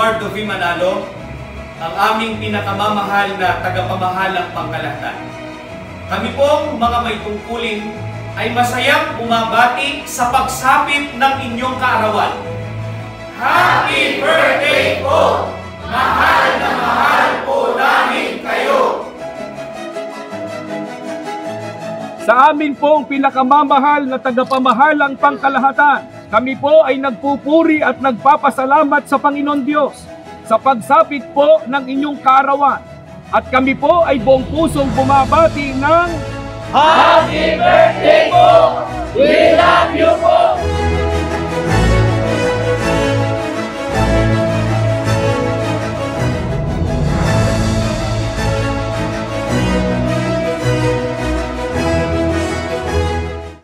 Eduardo V. Manalo, ang aming pinakamamahal na tagapamahalang pangkalahatan. Kami pong mga may tungkulin ay masayang bumabati sa pagsapit ng inyong kaarawan. Happy birthday po! Mahal na mahal po namin kayo! Sa amin pong pinakamamahal na tagapamahalang pangkalahatan, kami po ay nagpupuri at nagpapasalamat sa Panginoon Diyos sa pagsapit po ng inyong kaarawan. At kami po ay buong pusong bumabati ng Happy birthday po! We love you po!